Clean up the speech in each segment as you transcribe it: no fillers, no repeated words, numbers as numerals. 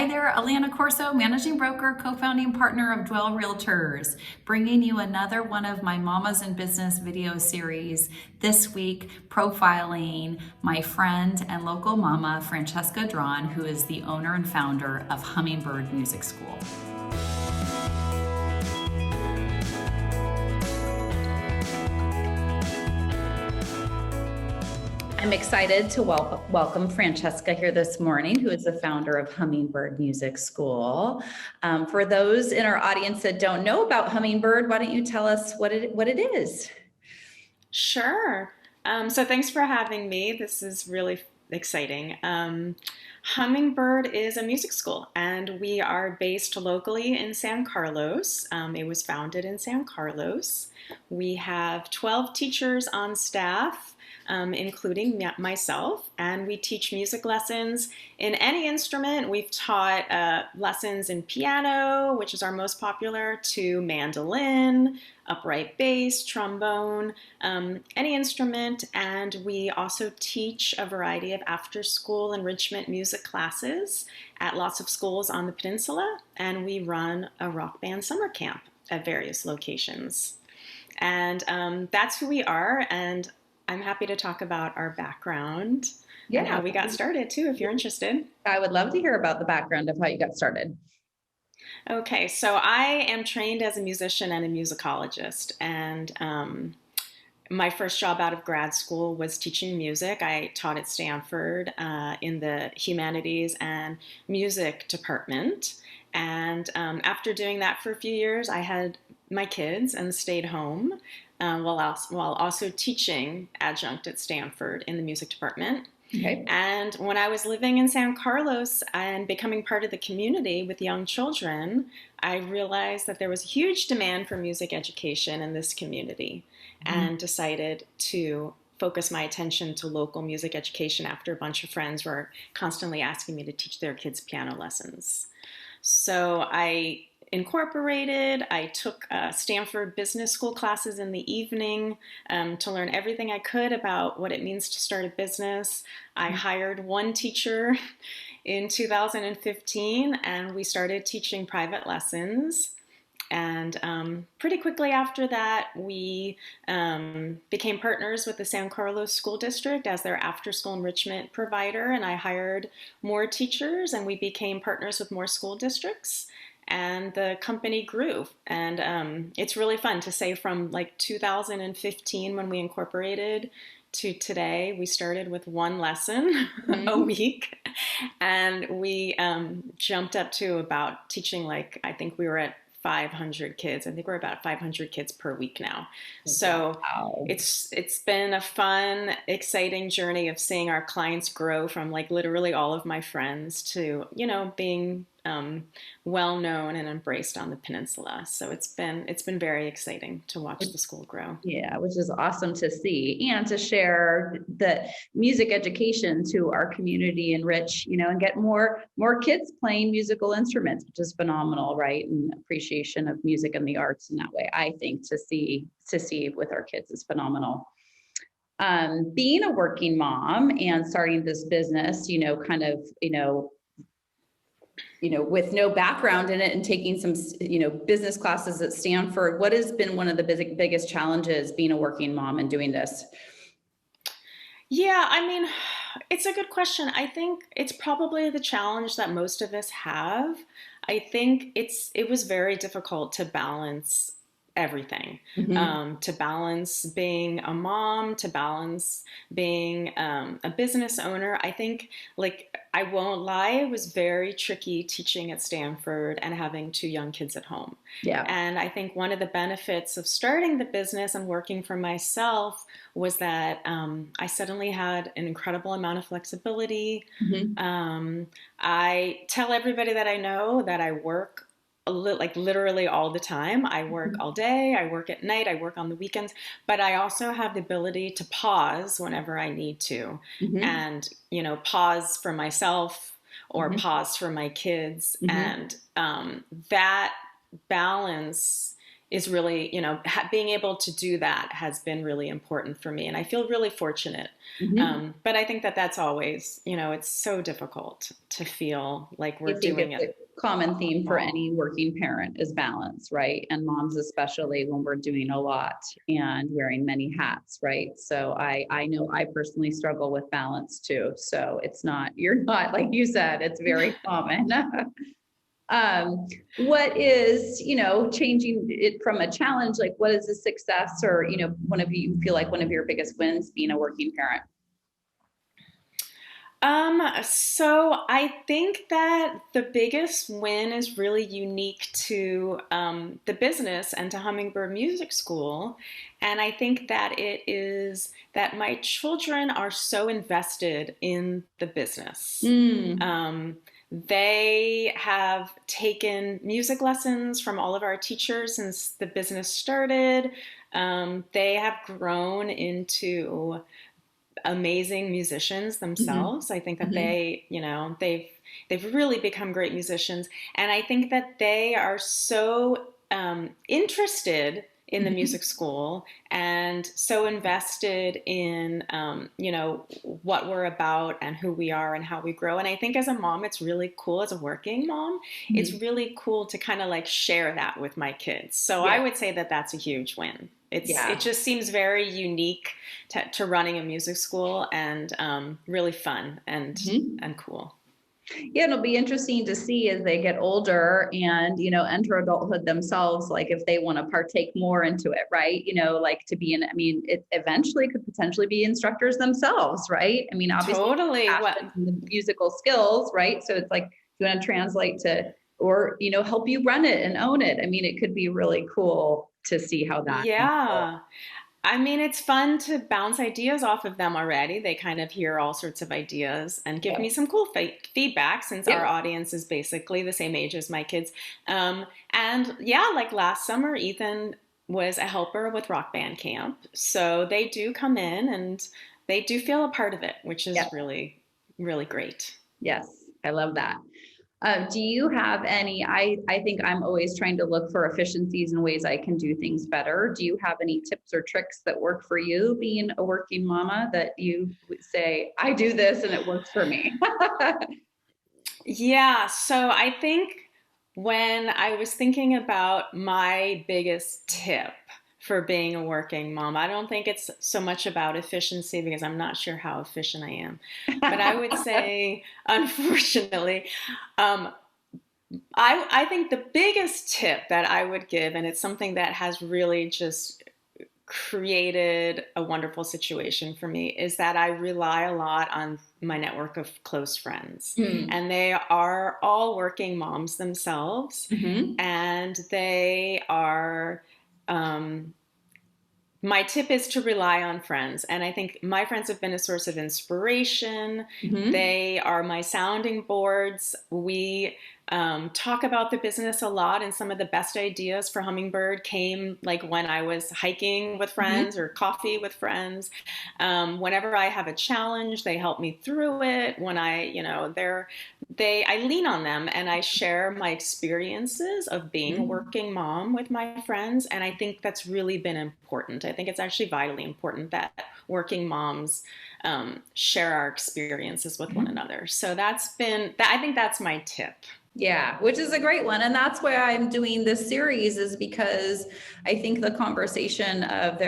Hi there, Alana Corso, managing broker, co-founding partner of Dwell Realtors, bringing you another one of my Mamas in Business video series. This week, profiling my friend and local mama, Francesca Draughon, who is the owner and founder of Hummingbird Music School. I'm excited to welcome Francesca here this morning, who is the founder of Hummingbird Music School. For those in our audience that don't know about Hummingbird, why don't you tell us what it is? Sure. So thanks for having me. This is really exciting. Hummingbird is a music school, and we are based locally in San Carlos. It was founded in San Carlos. We have 12 teachers on staff, including myself, and we teach music lessons in any instrument. We've taught lessons in piano, which is our most popular, to mandolin, upright bass, trombone, any instrument, and we also teach a variety of after-school enrichment music classes at lots of schools on the peninsula, and we run a rock band summer camp at various locations. And that's who we are, and I'm happy to talk about our background and how we got started too, if you're interested. I would love to hear about the background of how you got started. Okay, so I am trained as a musician and a musicologist, and my first job out of grad school was teaching music. I taught at Stanford in the humanities and music department, and after doing that for a few years, I had my kids and stayed home while also teaching adjunct at Stanford in the music department. Okay. And when I was living in San Carlos and becoming part of the community with young children, I realized that there was a huge demand for music education in this community, and decided to focus my attention to local music education after a bunch of friends were constantly asking me to teach their kids piano lessons. So I took Stanford Business School classes in the evening to learn everything I could about what it means to start a business. I hired one teacher in 2015, and we started teaching private lessons. And pretty quickly after that, we became partners with the San Carlos School District as their after-school enrichment provider, and I hired more teachers, and we became partners with more school districts. And the company grew, and it's really fun to say from like 2015 when we incorporated to today. We started with one lesson a week, and we jumped up to about teaching, like, I think we were at 500 kids. I think we're about 500 kids per week now. So wow. It's been a fun, exciting journey of seeing our clients grow from like literally all of my friends to, being well known and embraced on the peninsula. So it's been very exciting to watch the school grow. Yeah, which is awesome to see, and to share the music education to our community, enrich, and get more kids playing musical instruments, which is phenomenal, right? And appreciation of music and the arts in that way. I think to see with our kids is phenomenal. Being a working mom and starting this business, with no background in it and taking some, business classes at Stanford, what has been one of the biggest challenges being a working mom and doing this? Yeah, I mean, it's a good question. I think it's probably the challenge that most of us have. I think it was very difficult to balance everything, to balance being a mom, to balance being a business owner. I think, like, I won't lie, it was very tricky teaching at Stanford and having two young kids at home. Yeah. And I think one of the benefits of starting the business and working for myself was that I suddenly had an incredible amount of flexibility. I tell everybody that I know that I work like literally all the time. I work all day, I work at night, I work on the weekends, but I also have the ability to pause whenever I need to, and, pause for myself or pause for my kids. And that balance is really, being able to do that has been really important for me. And I feel really fortunate. Mhm. But I think that that's always, it's so difficult to feel like I we're think doing it's it a common theme for all. any working parent is balance, right? And moms, especially when we're doing a lot and wearing many hats, right? So I know I personally struggle with balance too. So it's not, you're not, like you said, it's very common. What is, changing it from a challenge, like what is a success or, one of you feel like one of your biggest wins being a working parent? So I think that the biggest win is really unique to the business and to Hummingbird Music School. And I think that it is that my children are so invested in the business. Mm. They have taken music lessons from all of our teachers since the business started. They have grown into amazing musicians Mhm. themselves. I think that Mhm. they've really become great musicians, and I think that they are so interested in the Mhm. music school and so invested in what we're about and who we are and how we grow. And I think as a mom, it's really cool. As a working mom, it's Mhm. really cool to kind of like share that with my kids. So I Yeah. would say that that's a huge win. It Yeah. just seems very unique to running a music school, and really fun Mhm. and cool. Yeah, it'll be interesting to see as they get older and, enter adulthood themselves, like if they want to partake more into it, right? Like to be in, I mean, it eventually could potentially be instructors themselves, right? I mean, obviously Totally. What? passion and the musical skills, right? So it's like, if you want to translate to, or, help you run it and own it. I mean, it could be really cool to see how that unfolds. Yeah. I mean, it's fun to bounce ideas off of them already. They kind of hear all sorts of ideas and give Yep. me some cool feedback, since our Yep. audience is basically the same age as my kids. And yeah, like last summer, Ethan was a helper with Rock Band Camp. So they do come in and they do feel a part of it, which is Yep. really, really great. Yes. I love that. Do you have any? I think I'm always trying to look for efficiencies and ways I can do things better. Do you have any tips or tricks that work for you being a working mama that you would say, I do this and it works for me? Yeah, so I think when I was thinking about my biggest tip for being a working mom, I don't think it's so much about efficiency because I'm not sure how efficient I am. But I would say, unfortunately, um, I think the biggest tip that I would give, and it's something that has really just created a wonderful situation for me, is that I rely a lot on my network of close friends. Mm. And they are all working moms themselves. Hmm. And they are, um, my tip is to rely on friends. And I think my friends have been a source of inspiration. Hmm. They are my sounding boards. We talk about the business a lot, and some of the best ideas for Hummingbird came like when I was hiking with Hmm. friends or coffee with friends. Whenever I have a challenge, they help me through it. When I lean on them and I share my experiences of being a Hmm. working mom with my friends. And I think that's really been important. I think it's actually vitally important that working moms share our experiences with one another. So I think that's my tip. Yeah, which is a great one. And that's why I'm doing this series is because I think the conversation of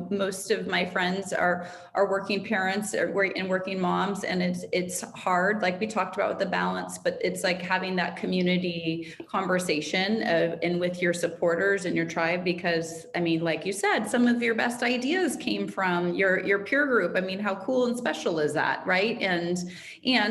most of my friends are working parents and working moms. And it's hard, like we talked about with the balance, but it's like having that community conversation and with your supporters and your tribe, because I mean, like you said, some of your best ideas came from your peer group. I mean, how cool and special is that, right? And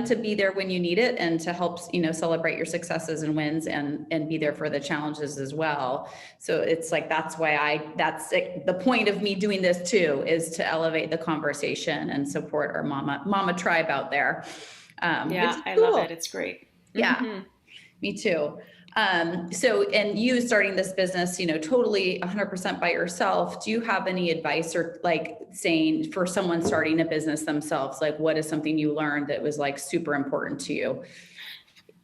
to be there when you need it and to help celebrate your successes and wins and be there for the challenges as well. So it's like that's why that's the point of me doing this too, is to elevate the conversation and support our mama tribe out there, which Yeah, is I love it. cool. It's great. Yeah, Hmm. me too. So, and you starting this business, totally 100% by yourself. Do you have any advice or like saying for someone starting a business themselves, like what is something you learned that was like super important to you?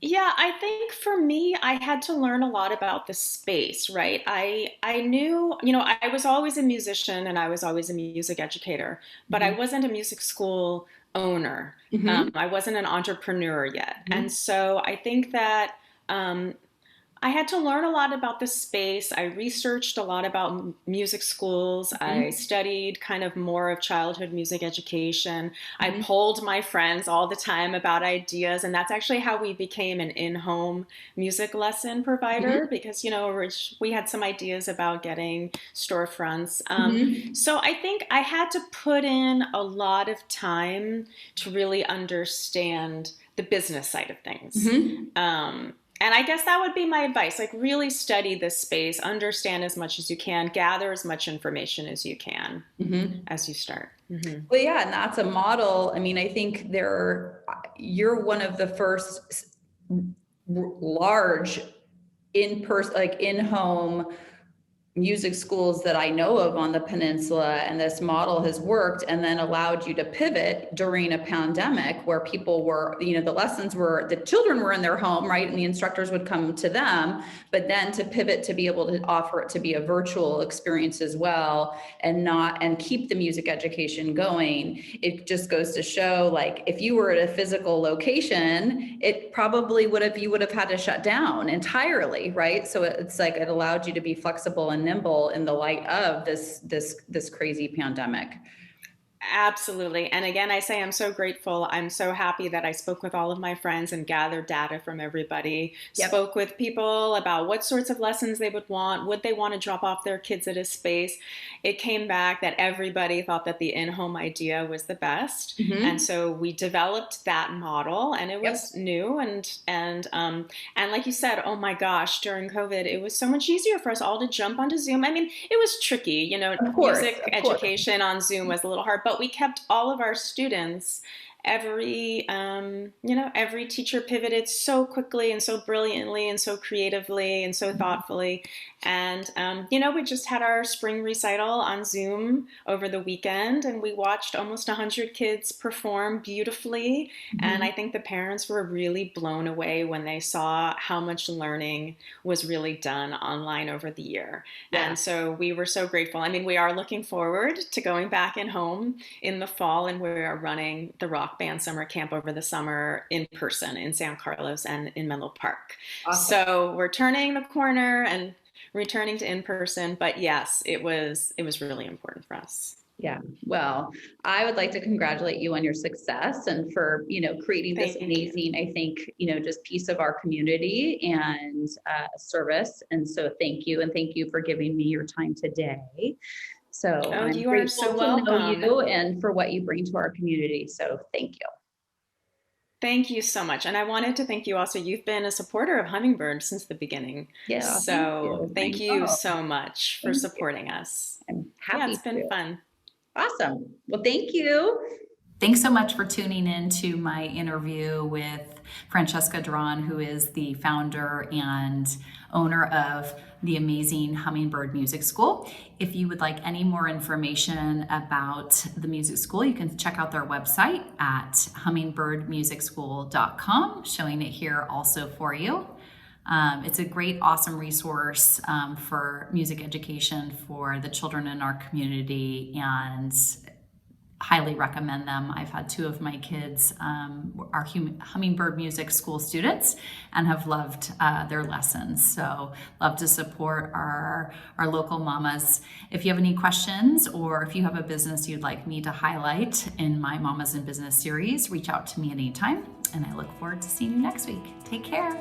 Yeah, I think for me, I had to learn a lot about the space, right? I knew, I was always a musician and I was always a music educator, but I Mhm. wasn't a music school owner. Mhm. I wasn't an entrepreneur yet. And Mhm. so I think that um, I had to learn a lot about the space. I researched a lot about music schools. I Mhm. studied kind of more of childhood music education. I Mhm. polled my friends all the time about ideas, and that's actually how we became an in-home music lesson provider Mhm. because, we had some ideas about getting storefronts. Mhm. So I think I had to put in a lot of time to really understand the business side of things. Mhm. And I guess that would be my advice. Like, really study this space, understand as much as you can, gather as much information as you can Mhm. as you start. Hmm. Well, yeah, and that's a model. I mean, I think you're one of the first large in person, like in home music schools that I know of on the peninsula, and this model has worked and then allowed you to pivot during a pandemic where people were, the children were in their home, right? And the instructors would come to them, but then to pivot to be able to offer it to be a virtual experience as well and keep the music education going. It just goes to show, like, if you were at a physical location, it probably you would have had to shut down entirely, right? So it's like it allowed you to be flexible and nimble in the light of this crazy pandemic. Absolutely. And again, I say I'm so grateful. I'm so happy that I spoke with all of my friends and gathered data from everybody, Yep. spoke with people about what sorts of lessons they would they want to drop off their kids at a space. It came back that everybody thought that the in-home idea was the best. And Mm-hmm. so we developed that model and it Yep. was new and like you said, oh my gosh, during COVID, it was so much easier for us all to jump onto Zoom. I mean, it was tricky, Of course. music Of course. education on Zoom was a little hard, but we kept all of our students. Every teacher pivoted so quickly and so brilliantly and so creatively and so thoughtfully. And, we just had our spring recital on Zoom over the weekend, and we watched almost 100 kids perform beautifully. And Mm-hmm. I think the parents were really blown away when they saw how much learning was really done online over the year. Yeah. And so we were so grateful. I mean, we are looking forward to going back in home in the fall, and we are running the Rock Band Summer Camp over the summer in person in San Carlos and in Menlo Park. Awesome. So we're turning the corner and returning to in person. But yes, it was really important for us. Yeah. Well, I would like to congratulate you on your success and for, creating this Thank you. amazing, I think, just piece of our community and service. And so thank you. And thank you for giving me your time today. So Oh, I'm you are grateful so to know welcome. you and for what you bring to our community. So thank you. Thank you so much. And I wanted to thank you also. You've been a supporter of Hummingbird since the beginning. Yeah. Thank So you. I thank you know. so much for Thank you. supporting us. I'm Yeah, happy it's been to. fun. Awesome. Well, thank you. Thanks so much for tuning in to my interview with Francesca Draughon, who is the founder and owner of the amazing Hummingbird Music School. If you would like any more information about the music school, you can check out their website at hummingbirdmusicschool.com, showing it here also for you. It's a great, awesome resource for music education for the children in our community, and highly recommend them. I've had two of my kids are Hummingbird Music School students and have loved their lessons. So love to support our local mamas. If you have any questions or if you have a business you'd like me to highlight in my Mamas in Business series, reach out to me anytime. And I look forward to seeing you next week. Take care.